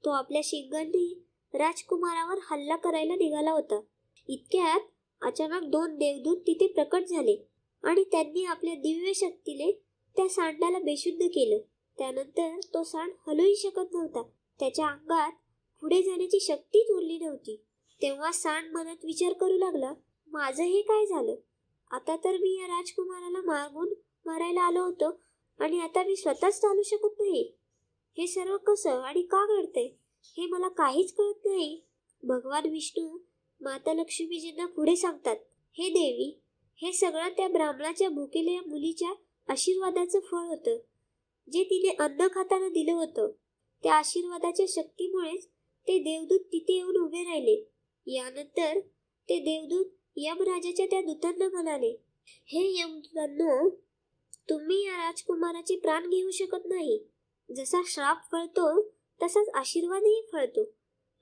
Speaker 1: तो आपल्या शिंगांनी राजकुमारावर हल्ला करायला निघाला होता. इतक्यात अचानक 2 देवदूत तिथे प्रकट झाले आणि त्यांनी आपल्या दिव्य शक्तीने त्या सांडाला बेशुद्ध केलं. त्यानंतर तो सांड हलूही शकत नव्हता. त्याच्या अंगात पुढे जाण्याची शक्तीच उरली नव्हती. तेव्हा सांड मनात विचार करू लागला, माझं हे काय झालं? आता तर मी या राजकुमाराला मारायला आलो होतो आणि आता मी स्वतःच चालू शकत नाही. हे सर्व कसं आणि का घडतंय हे मला काहीच कळत नाही. भगवान विष्णू माता लक्ष्मीजींना पुढे सांगतात, हे देवी, हे सगळं त्या ब्राह्मणाच्या भुकेल्या मुलीच्या आशीर्वादाचं फळ होतं जे तिने अन्न खाताना दिलं होतं. त्या आशीर्वादाच्या शक्तीमुळेच ते देवदूत तिथे येऊन उभे राहिले. यानंतर ते देवदूत यमराजाच्या त्या दूतांना म्हणाले, हे यमदूतांनो, तुम्ही या राजकुमाराचे प्राण घेऊ शकत नाही. जसा श्राप फळतो तसाच आशीर्वादही फळतो.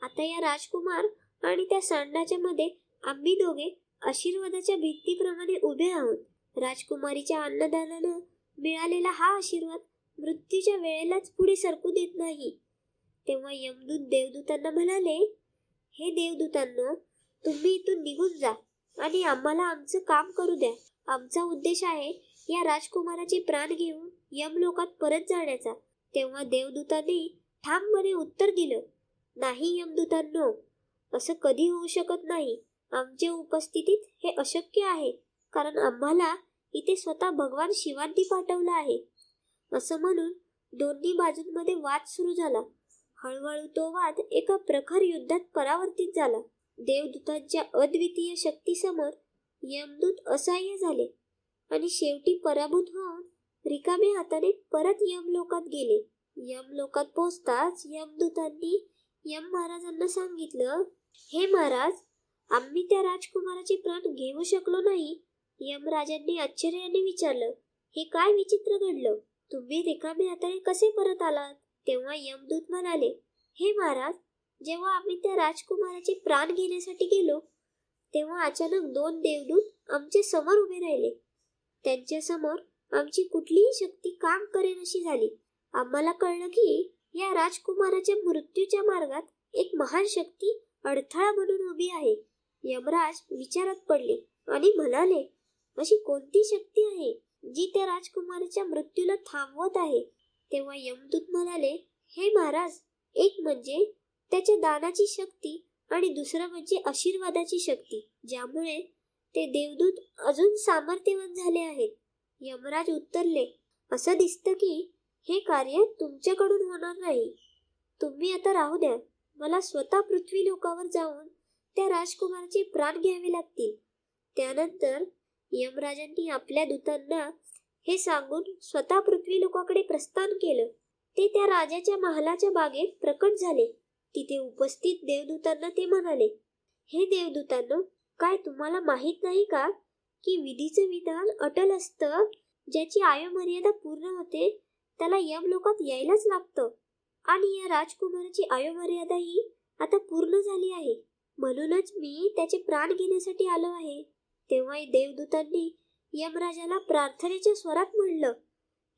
Speaker 1: आता या राजकुमार आणि त्या सांडाच्या मध्ये आम्ही दोघे आशीर्वादाच्या भित्तीप्रमाणे उभे आहोत. राजकुमारीच्या अन्नदानानं मिळालेला हा आशीर्वाद मृत्यूच्या वेळेलाच पुढे सरकू देत नाही. तेव्हा यमदूत देवदूतांना म्हणाले, हे देवदूतांनो, तुम्ही इथून निघून जा आणि आम्हाला आमचं काम करू द्या. आमचा उद्देश आहे या राजकुमाराचे प्राण घेऊन यमलोकात परत जाण्याचा. तेव्हा देवदूतांनी ठामपणे उत्तर दिलं, नाही यमदूतांनो, असं कधी होऊ शकत नाही. आमच्या उपस्थितीत हे अशक्य आहे, कारण आम्हाला इथे स्वतः भगवान शिवांनी पाठवलं आहे. असं म्हणून दोन्ही बाजूंमध्ये वाद सुरू झाला. हळूहळू तो वाद एका प्रखर युद्धात परावर्तित झाला. देवदूतांच्या अद्वितीय शक्तीसमोर यमदूत असहाय्य झाले आणि शेवटी पराभूत होऊन रिकाम्या हाताने परत यमलोकात गेले. यमलोकात पोहोचताच यमदूतांनी यम महाराजांना सांगितलं, हे महाराज, आम्ही त्या राजकुमाराचे प्राण घेऊ शकलो नाही. यमराजांनी आश्चर्याने विचारलं, हे काय विचित्र घडलं? तुम्ही रिकाम्या हाताने कसे परत आलात? तेव्हा यमदूत म्हणाले, हे महाराज, जेव्हा आम्ही त्या राजकुमाराचे प्राण घेण्यासाठी गेलो तेव्हा अचानक 2 देवदूत आमच्या समोर उभे राहिले त्यांच्यासमोर आमची कुठलीही शक्ती काम करेनाशी झाली. आम्हाला कळलं की या राजकुमाराच्या मृत्यूच्या मार्गात एक महान शक्ती अडथळा बनून उभी आहे. यमराज विचारात पडले आणि म्हणाले, अशी कोणती शक्ती आहे जी त्या राजकुमाराच्या मृत्यूला थांबवत आहे? तेव्हा यमदूत म्हणाले, हे महाराज, एक म्हणजे त्याच्या दानाची शक्ती आणि दुसरं म्हणजे आशीर्वादाची शक्ती, ज्यामुळे ते देवदूत अजून सामर्थ्यवान झाले आहेत. यमराज उत्तरले, असं दिसतं की हे कार्य तुमच्याकडून होणार नाही. तुम्ही आता राहू द्या. मला स्वतः पृथ्वी लोकावर जाऊन त्या राजकुमाराचे प्राण घ्यावे लागतील. त्यानंतर यमराजांनी आपल्या दूतांना हे सांगून स्वतः पृथ्वी लोकाकडे प्रस्थान केलं. ते त्या राजाच्या महालाच्या बागेत प्रकट झाले. तिथे उपस्थित देवदूतांना ते म्हणाले, हे देवदूतांनो, काय तुम्हाला माहित नाही का की विधीचं विधान अटल असतं. ज्याची आयुमर्यादा पूर्ण होते त्याला यमलोकात यायलाच लागतं. आणि या राजकुमाराची आयुमर्यादाही आता पूर्ण झाली आहे. म्हणूनच मी त्याचे प्राण घेण्यासाठी आलो आहे. तेव्हा देवदूतांनी यमराजाला प्रार्थनेच्या स्वरात म्हणलं,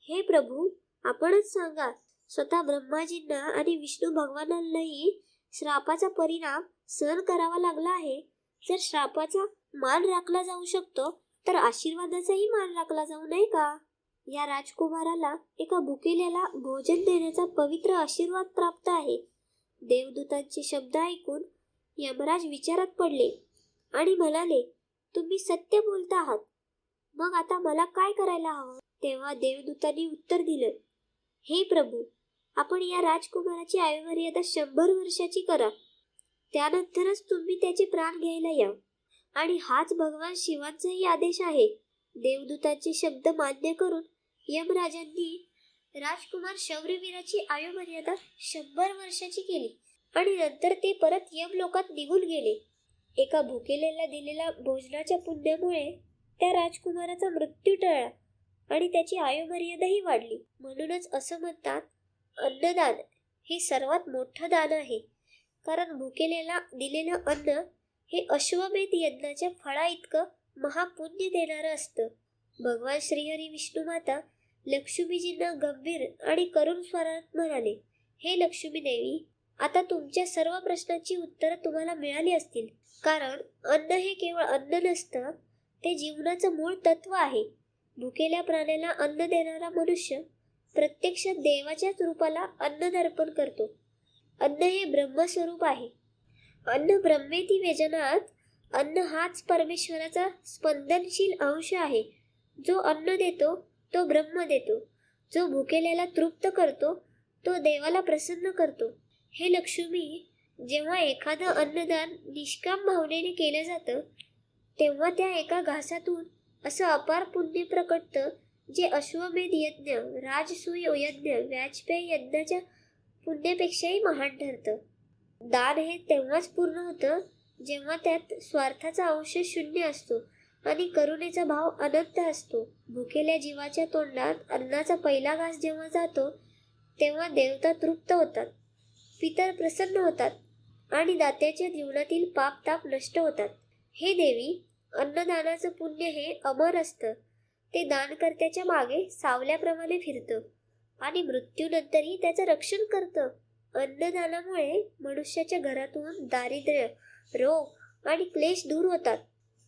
Speaker 1: हे प्रभू, आपणच सांगा. स्वतः ब्रह्माजींना आणि विष्णू भगवानांनाही श्रापाचा परिणाम सहन करावा लागला आहे. जर श्रापाचा मान राखला जाऊ शकतो तर आशीर्वादाचाही मान राखला जाऊ नये का? या राजकुमाराला एका भुकेल्याला भोजन देण्याचा पवित्र आशीर्वाद प्राप्त आहे. देवदूतांचे शब्द ऐकून यमराज विचारात पडले आणि म्हणाले, तुम्ही सत्य बोलता आहात. मग आता मला काय करायला हवं? तेव्हा देवदूतांनी उत्तर दिलं, हे प्रभू, आपण या राजकुमाराची आयुमर्यादा 100 वर्षाची करा. त्यानंतरच तुम्ही त्याचे प्राण घ्यायला या. आणि हाच भगवान शिवांचाही आदेश आहे. देवदूतांचे शब्द मान्य करून यमराजांनी राजकुमार शौर्यवीराची आयुमर्यादा 100 वर्षाची केली आणि नंतर ते परत यमलोकात निघून गेले. एका भुकेलेला दिलेल्या भोजनाच्या पुण्यामुळे त्या राजकुमाराचा मृत्यू टळला आणि त्याची आयुमर्यादाही वाढली. म्हणूनच असं म्हणतात, अन्नदान हे सर्वात मोठं दान आहे. कारण भुकेलेला दिलेलं अन्न हे अश्वमेध यज्ञाच्या फळा इतकं महापुण्य देणारं असतं. भगवान श्रीहरी विष्णू माता लक्ष्मीजींना गंभीर आणि करुण स्वरात म्हणाले, हे लक्ष्मी देवी, आता तुमच्या सर्व प्रश्नांची उत्तरं तुम्हाला मिळाली असतील. कारण अन्न हे केवळ अन्न नसतं, ते जीवनाचं मूळ तत्व आहे. भुकेल्या प्राण्याला अन्न देणारा मनुष्य प्रत्यक्षात देवाच्याच रूपाला अन्न अर्पण करतो. अन्न हे ब्रह्मस्वरूप आहे. अन्न ब्रह्मेती व्यजनात. अन्न हाच परमेश्वराचा स्पंदनशील अंश आहे. जो अन्न देतो तो ब्रह्म देतो. जो भुकेल्याला तृप्त करतो तो देवाला प्रसन्न करतो. हे लक्ष्मी, जेव्हा एखादं अन्नदान निष्काम भावनेने केलं जातं तेव्हा त्या एका घासातून असं अपार पुण्य प्रकटतं, जे अश्वमेध यज्ञ, राजसूय यज्ञ, वाजपेयी यज्ञाच्या पुण्यापेक्षाही महान ठरतं. दान हे तेव्हाच पूर्ण होतं जेव्हा त्यात स्वार्थाचा अंश शून्य असतो आणि करुणेचा भाव अनंत असतो. भुकेल्या जीवाच्या तोंडात अन्नाचा पहिला घास जेव्हा जातो तेव्हा देवता तृप्त होतात, पितर प्रसन्न होतात आणि दात्याच्या जीवनातील पाप ताप नष्ट होतात. हे देवी, अन्नदानाचं पुण्य हे अमर असतं. ते दानकर्त्याच्या मागे सावल्याप्रमाणे फिरतं आणि मृत्यूनंतरही त्याचं रक्षण करतं. अन्नदानामुळे मनुष्याच्या घरातून दारिद्र्य, रोग आणि क्लेश दूर होतात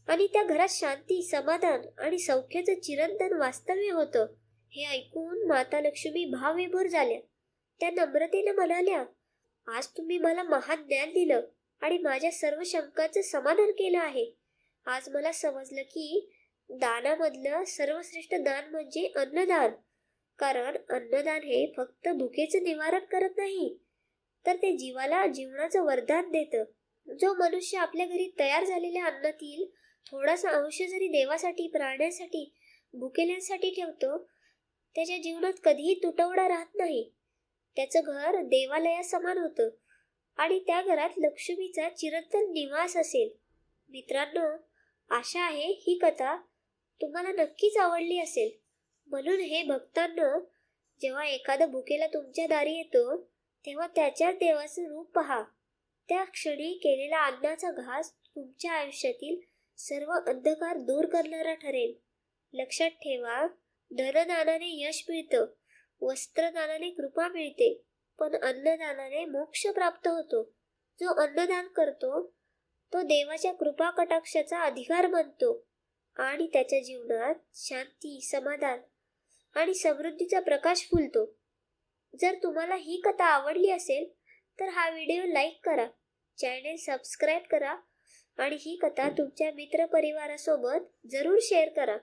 Speaker 1: आणि त्या घरात शांती, समाधान आणि सौख्याचं चिरंतन वास्तव्य होतं. हे ऐकून माता लक्ष्मी भावविभोर झाल्या. त्या नम्रतेने म्हणाल्या, आज तुम्ही मला महान ज्ञान दिलं आणि माझ्या सर्व शंकांचं समाधान केलं आहे. आज मला समजलं की दानामधलं सर्वश्रेष्ठ दान म्हणजे अन्नदान. कारण अन्नदान हे फक्त भुकेचं निवारण करत नाही, तर ते जीवाला जीवनाचं वरदान देतं. जो मनुष्य आपल्या घरी तयार झालेल्या अन्नातील थोडासा अंश जरी देवासाठी, प्राण्यासाठी, भुकेल्यांसाठी ठेवतो, त्याच्या जीवनात कधीही तुटवडा राहत नाही. त्याचं घर देवालया समान होतं आणि त्या घरात लक्ष्मीचा चिरंतन निवास असेल. मित्रांनो, आशा आहे ही कथा तुम्हाला नक्कीच आवडली असेल. म्हणून हे भक्तांनो, जेव्हा एखादा भुकेला तुमच्या दारी येतो तेव्हा त्याच्या देवाचं रूप पहा. त्या क्षणी केलेला अन्नाचा घास तुमच्या आयुष्यातील सर्व अंधकार दूर करणारा ठरेल. लक्षात ठेवा, धनदानाने यश मिळतं, वस्त्रदानाने कृपा मिळते, पण अन्नदानाने मोक्ष प्राप्त होतो. जो अन्नदान करतो तो देवाच्या कृपा कटाक्षाचा अधिकार बनतो आणि त्याच्या जीवनात शांती, समाधान आणि समृद्धीचा प्रकाश फुलतो. जर तुम्हाला ही कथा आवडली असेल तर हा व्हिडिओ लाईक करा, चॅनेल सबस्क्राईब करा आणि ही कथा तुमच्या मित्रपरिवारासोबत जरूर शेअर करा.